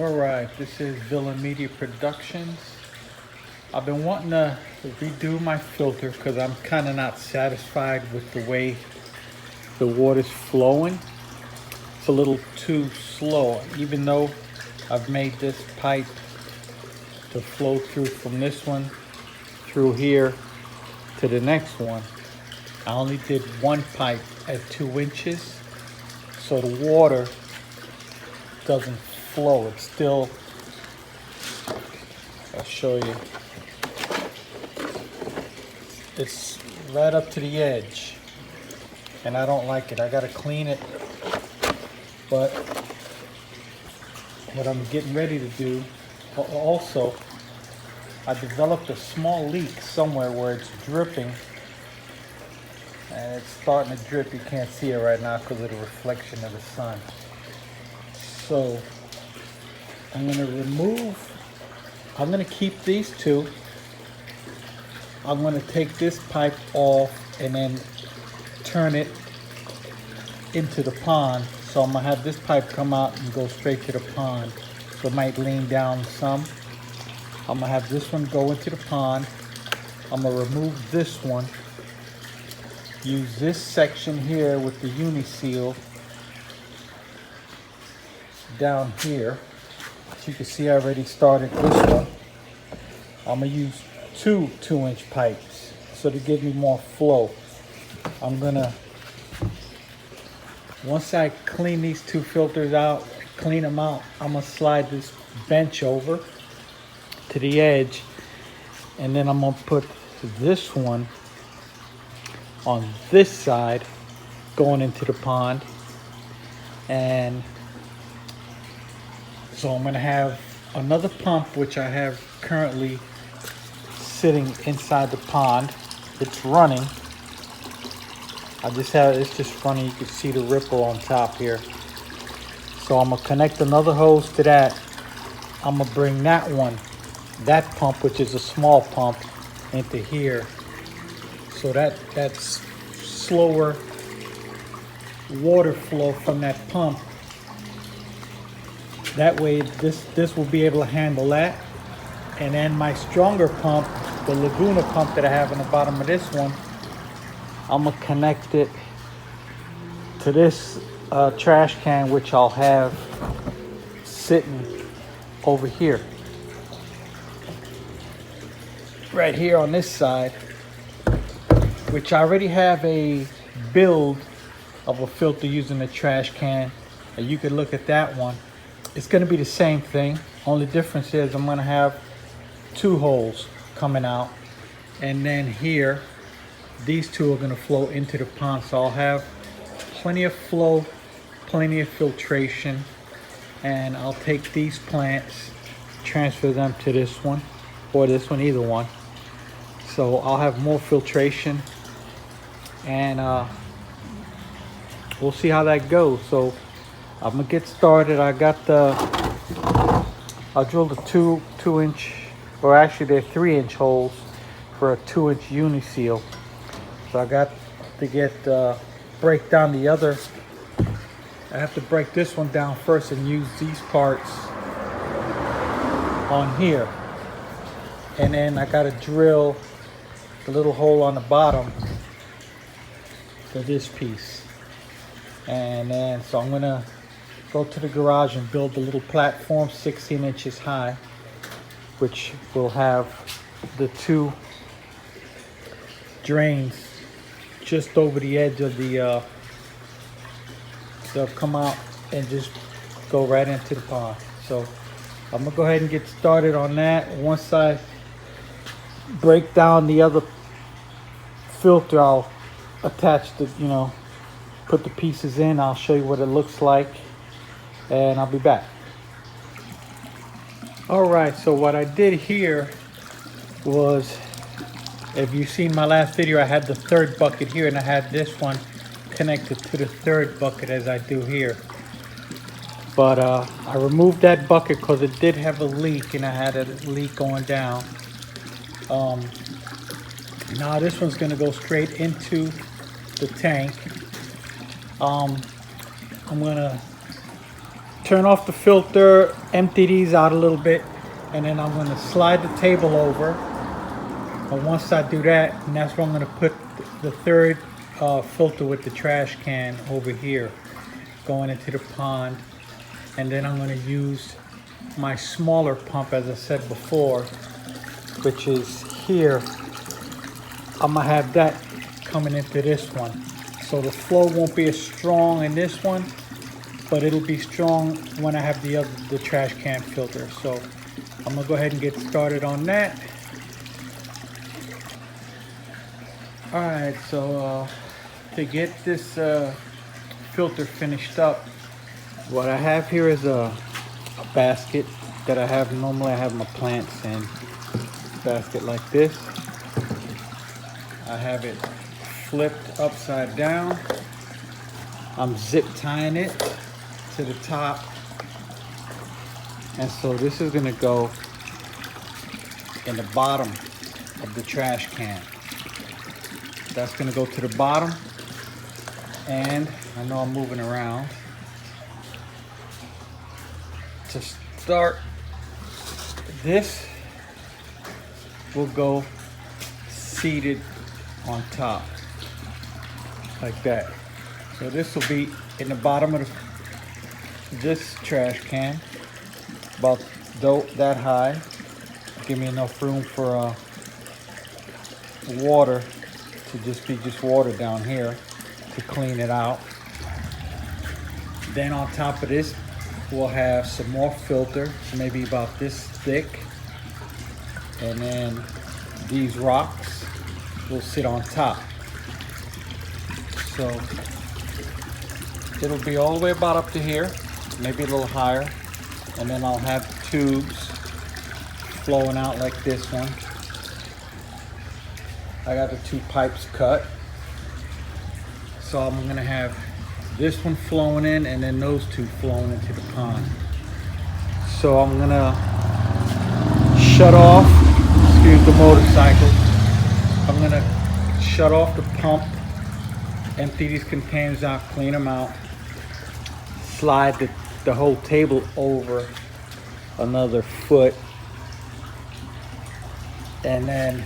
Alright, this is Villain Media Productions. I've been wanting to redo my filter because I'm kind of not satisfied with the way the water's flowing. It's a little too slow, even though I've made this pipe to flow through from this one through here to the next one. I only did one pipe at 2 inches, so the water doesn't flow. It's still, I'll show you, it's right up to the edge and I don't like it. I gotta clean it, but what I'm getting ready to do also, I developed a small leak somewhere where it's dripping, and it's starting to drip. You can't see it right now because of the reflection of the sun. So I'm going to keep these two. I'm going to take this pipe off and then turn it into the pond. So I'm going to have this pipe come out and go straight to the pond. So it might lean down some. I'm going to have this one go into the pond. I'm going to remove this one. Use this section here with the uni-seal down here. As you can see, I already started this one. I'm going to use two 2-inch pipes so to give me more flow. I'm going to, once I clean these two filters out, clean them out, I'm going to slide this bench over to the edge, and then I'm going to put this one on this side going into the pond. And so I'm going to have another pump, which I have currently sitting inside the pond. It's running. It's just running. You can see the ripple on top here. So I'm going to connect another hose to that. I'm going to bring that pump, which is a small pump, into here. So that's slower water flow from that pump. That way this will be able to handle that. And then my stronger pump, the Laguna pump that I have in the bottom of this one, I'm gonna connect it to this trash can, which I'll have sitting over here. Right here on this side, which I already have a build of a filter using the trash can. And you could look at that one. It's going to be the same thing. Only difference is I'm going to have 2 holes coming out, and then here these 2 are going to flow into the pond. So I'll have plenty of flow, plenty of filtration, and I'll take these plants, transfer them to this one or this one, either one. So I'll have more filtration, and we'll see how that goes. So I'm gonna get started. I drilled a 2-inch, or actually they're 3-inch holes for a 2-inch uni-seal. So I got to break down the other. I have to break this one down first and use these parts on here. And then I gotta drill the little hole on the bottom for this piece. And then, so I'm gonna go to the garage and build a little platform 16 inches high, which will have the 2 drains just over the edge of the, they'll come out and just go right into the pond. So I'm gonna go ahead and get started on that. Once I break down the other filter, I'll attach the, put the pieces in. I'll show you what it looks like, and I'll be back. All right, so what I did here was, if you've seen my last video, I had the 3rd bucket here, and I had this one connected to the 3rd bucket as I do here. But I removed that bucket because it did have a leak, and I had a leak going down. Now this one's gonna go straight into the tank. I'm gonna turn off the filter, empty these out a little bit, and then I'm going to slide the table over. But once I do that, and that's where I'm going to put the third filter with the trash can over here, going into the pond. And then I'm going to use my smaller pump, as I said before, which is here. I'm going to have that coming into this one. So the flow won't be as strong in this one, but it'll be strong when I have the trash can filter. So I'm gonna go ahead and get started on that. All right, so to get this filter finished up, what I have here is a basket that I have. Normally I have my plants in a basket like this. I have it flipped upside down. I'm zip tying it to the top. And so this is gonna go in the bottom of the trash can. That's gonna go to the bottom. And I know I'm moving around. To start, this will go seated on top, like that. So this will be in the bottom of this trash can, about that high. Give me enough room for water to just be water down here to clean it out. Then on top of this, we'll have some more filter, maybe about this thick. And then these rocks will sit on top. So it'll be all the way about up to here, maybe a little higher. And then I'll have tubes flowing out like this one. I got the 2 pipes cut. So I'm gonna have this one flowing in and then those 2 flowing into the pond. So I'm gonna shut off, excuse the motorcycle. I'm gonna shut off the pump, empty these containers out, clean them out, slide the whole table over another foot, and then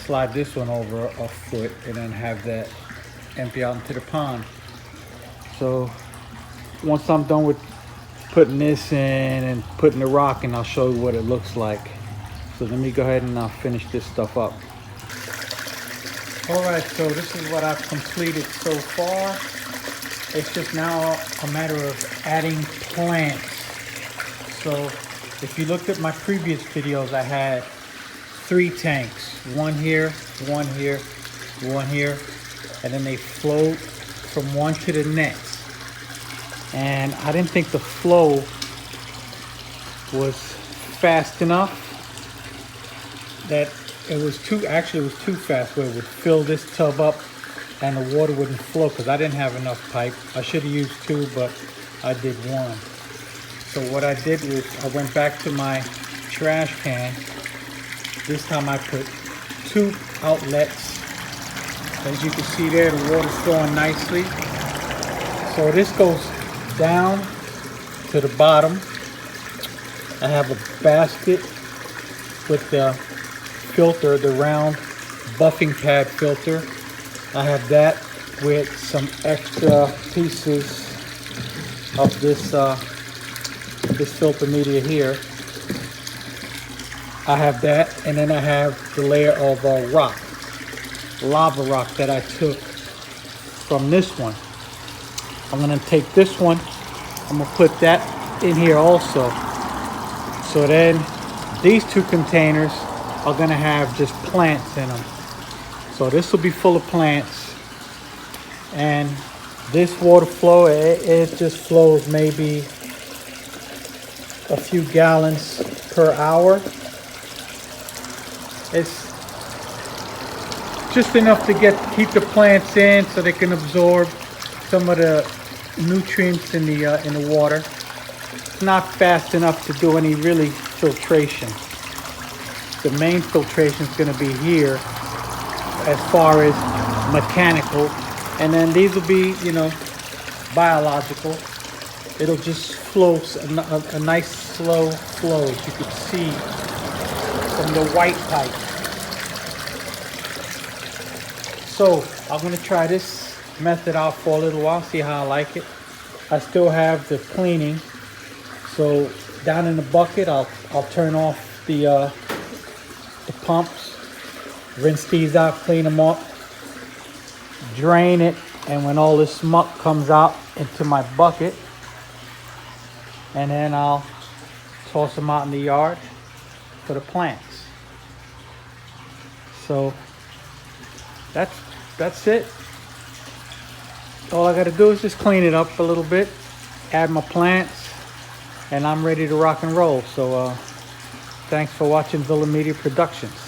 slide this one over a foot, and then have that empty out into the pond. So once I'm done with putting this in and putting the rock in, I'll show you what it looks like. So let me go ahead and finish this stuff up. All right, so this is what I've completed so far. It's just now a matter of adding plants. So if you looked at my previous videos, I had 3 tanks, one here, one here, one here, and then they flowed from one to the next. And I didn't think the flow was fast enough, that it was too fast, where it would fill this tub up and the water wouldn't flow, because I didn't have enough pipe. I should have used 2, but I did 1. So what I did was I went back to my trash can. This time I put 2 outlets. As you can see there, the water's flowing nicely. So this goes down to the bottom. I have a basket with the filter, the round buffing pad filter. I have that with some extra pieces of this filter media here. I have that, and then I have the layer of lava rock that I took from this one. I'm gonna take this one, I'm gonna put that in here also. So then these 2 containers are gonna have just plants in them. So this will be full of plants. And this water flow, it just flows maybe a few gallons per hour. It's just enough to keep the plants in so they can absorb some of the nutrients in the water. It's not fast enough to do any really filtration. The main filtration is going to be here, as far as mechanical, and then these will be, biological. it'll just flow a nice slow flow, as you can see from the white pipe. So I'm gonna try this method out for a little while, see how I like it. I still have the cleaning, so down in the bucket I'll turn off the pumps, rinse these out, clean them up, drain it, and when all this muck comes out into my bucket, and then I'll toss them out in the yard for the plants. So that's it. All I got to do is just clean it up a little bit, add my plants, and I'm ready to rock and roll. So thanks for watching Villa Media Productions.